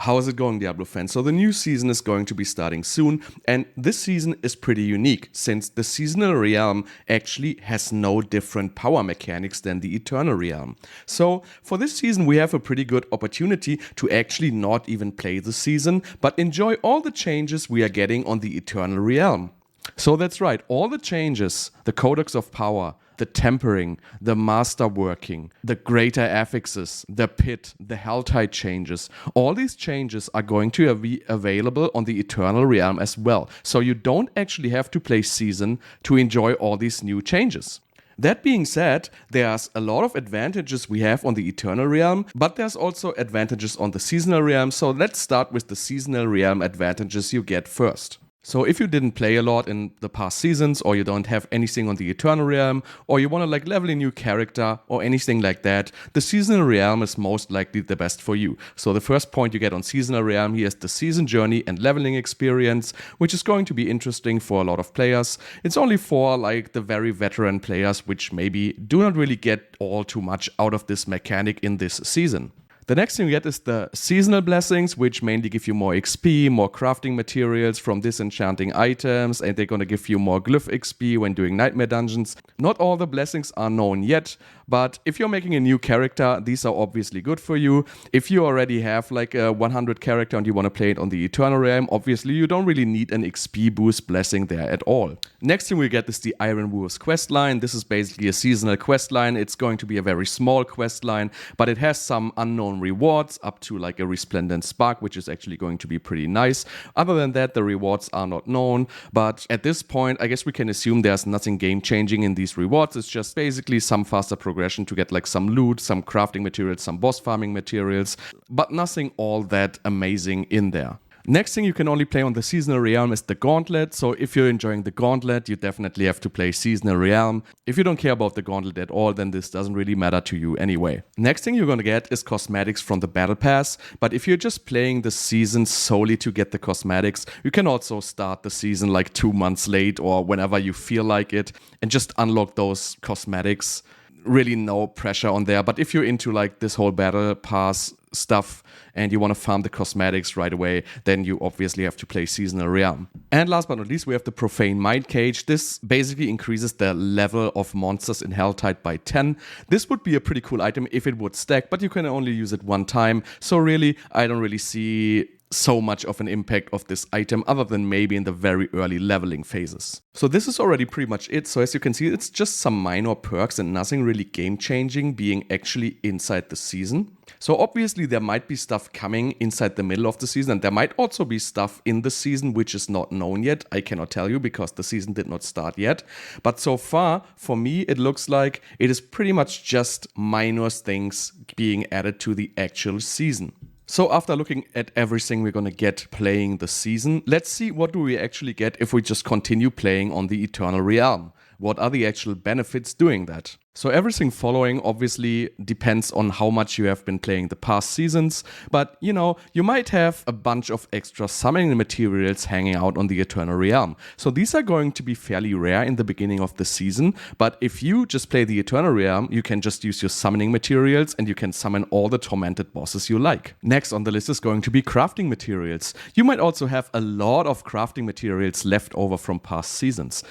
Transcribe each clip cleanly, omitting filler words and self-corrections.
How is it going, Diablo fans? So the new season is going to be starting soon, and this season is pretty unique since the seasonal realm actually has no different power mechanics than the eternal realm. So for this season we have a pretty good opportunity to actually not even play the season, but enjoy all the changes we are getting on the eternal realm. So that's right, all the changes, the Codex of Power, the tempering, the masterworking, the greater affixes, the pit, the helltide changes. All these changes are going to be available on the eternal realm as well. So you don't actually have to play season to enjoy all these new changes. That being said, there's a lot of advantages we have on the eternal realm, but there's also advantages on the seasonal realm. So let's start with the seasonal realm advantages you get first. So if you didn't play a lot in the past seasons, or you don't have anything on the Eternal Realm, or you want to level a new character or anything like that, the Seasonal Realm is most likely the best for you. So the first point you get on Seasonal Realm here is the Season Journey and leveling experience, which is going to be interesting for a lot of players. It's only for the very veteran players, which maybe do not really get all too much out of this mechanic in this season. The next thing you get is the seasonal blessings, which mainly give you more XP, more crafting materials from disenchanting items, and they're going to give you more glyph XP when doing nightmare dungeons. Not all the blessings are known yet, but if you're making a new character, these are obviously good for you. If you already have a 100 character and you want to play it on the Eternal Realm, obviously you don't really need an XP boost blessing there at all. Next thing we get is the Iron Wolves quest line. This is basically a seasonal quest line. It's going to be a very small quest line, but it has some unknown rewards up to a resplendent spark, which is actually going to be pretty nice. Other than that, the rewards are not known, but at this point I guess we can assume there's nothing game changing in these rewards. It's just basically some faster progression to get some loot, some crafting materials, some boss farming materials, but nothing all that amazing in there. Next thing you can only play on the Seasonal Realm is the Gauntlet. So if you're enjoying the Gauntlet, you definitely have to play Seasonal Realm. If you don't care about the Gauntlet at all, then this doesn't really matter to you anyway. Next thing you're going to get is cosmetics from the Battle Pass. But if you're just playing the season solely to get the cosmetics, you can also start the season 2 months late or whenever you feel like it and just unlock those cosmetics. Really no pressure on there. But if you're into this whole Battle Pass stuff and you want to farm the cosmetics right away, then you obviously have to play Seasonal Realm. And last but not least, we have the Profane Mind Cage. This basically increases the level of monsters in Helltide by 10. This would be a pretty cool item if it would stack, but you can only use it one time. So really, I don't really see so much of an impact of this item other than maybe in the very early leveling phases. So this is already pretty much it. So as you can see, it's just some minor perks and nothing really game changing being actually inside the season. So obviously there might be stuff coming inside the middle of the season, and there might also be stuff in the season which is not known yet. I cannot tell you because the season did not start yet. But so far, for me, it looks like it is pretty much just minor things being added to the actual season. So after looking at everything we're going to get playing the season, let's see what do we actually get if we just continue playing on the Eternal Realm. What are the actual benefits doing that? So everything following obviously depends on how much you have been playing the past seasons, but you might have a bunch of extra summoning materials hanging out on the Eternal Realm. So these are going to be fairly rare in the beginning of the season, but if you just play the Eternal Realm, you can just use your summoning materials and you can summon all the tormented bosses you like. Next on the list is going to be crafting materials. You might also have a lot of crafting materials left over from past seasons.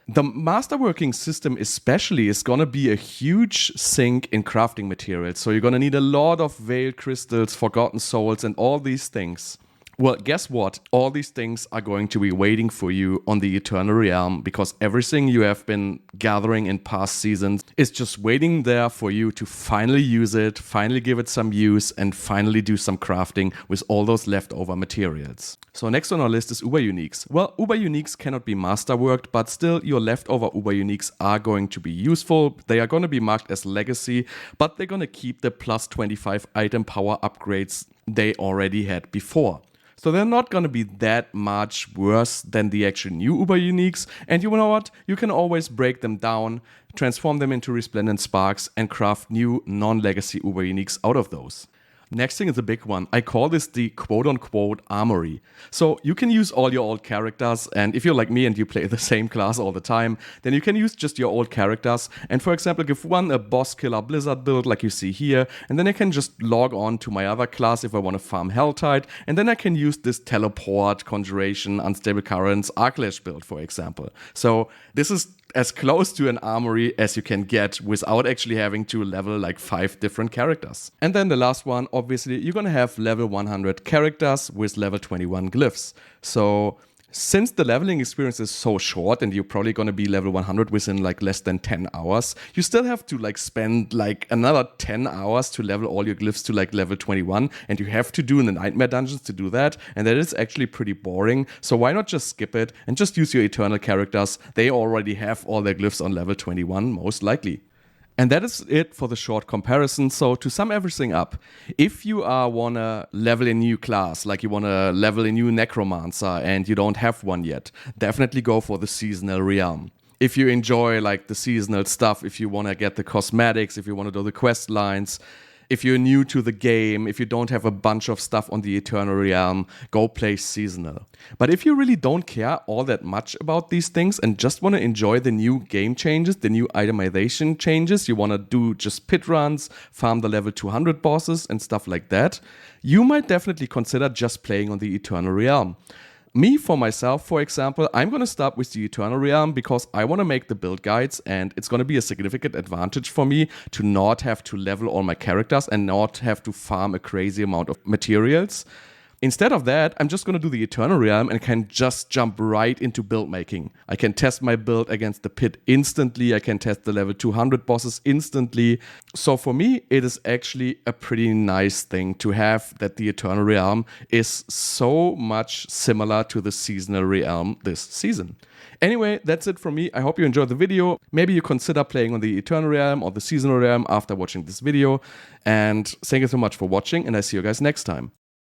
The masterworking system especially is going to be a huge sink in crafting materials. So you're going to need a lot of veiled crystals, forgotten souls, and all these things. Well, guess what? All these things are going to be waiting for you on the Eternal Realm because everything you have been gathering in past seasons is just waiting there for you to finally use it, finally give it some use, and finally do some crafting with all those leftover materials. So next on our list is Uber Uniques. Well, Uber Uniques cannot be masterworked, but still your leftover Uber Uniques are going to be useful. They are going to be marked as legacy, but they're going to keep the plus 25 item power upgrades they already had before. So they're not going to be that much worse than the actual new Uber Uniques. And you know what? You can always break them down, transform them into resplendent sparks, and craft new non-legacy Uber Uniques out of those. Next thing is a big one. I call this the quote-unquote Armory. So you can use all your old characters, and if you're like me and you play the same class all the time, then you can use just your old characters and, for example, give one a boss killer blizzard build like you see here, and then I can just log on to my other class if I want to farm Helltide, and then I can use this teleport, conjuration, unstable currents, Arclash build, for example. So this is as close to an armory as you can get without actually having to level like 5 different characters. And then the last one, obviously, you're gonna have level 100 characters with level 21 glyphs. So since the leveling experience is so short and you're probably going to be level 100 within like less than 10 hours, you still have to like spend like another 10 hours to level all your glyphs to like level 21, and you have to do in the nightmare dungeons to do that, and that is actually pretty boring. So why not just skip it and just use your eternal characters? They already have all their glyphs on level 21 most likely. And that is it for the short comparison. So to sum everything up, if you wanna level a new class, like you wanna level a new necromancer and you don't have one yet, definitely go for the seasonal realm. If you enjoy like the seasonal stuff, if you wanna get the cosmetics, if you wanna do the quest lines, if you're new to the game, if you don't have a bunch of stuff on the Eternal Realm, go play Seasonal. But if you really don't care all that much about these things and just want to enjoy the new game changes, the new itemization changes, you want to do just pit runs, farm the level 200 bosses and stuff like that, you might definitely consider just playing on the Eternal Realm. Me, for myself, for example, I'm going to start with the Eternal Realm because I want to make the build guides, and it's going to be a significant advantage for me to not have to level all my characters and not have to farm a crazy amount of materials. Instead of that, I'm just going to do the Eternal Realm and can just jump right into build making. I can test my build against the pit instantly. I can test the level 200 bosses instantly. So for me, it is actually a pretty nice thing to have that the Eternal Realm is so much similar to the Seasonal Realm this season. Anyway, that's it from me. I hope you enjoyed the video. Maybe you consider playing on the Eternal Realm or the Seasonal Realm after watching this video. And thank you so much for watching, and I see you guys next time.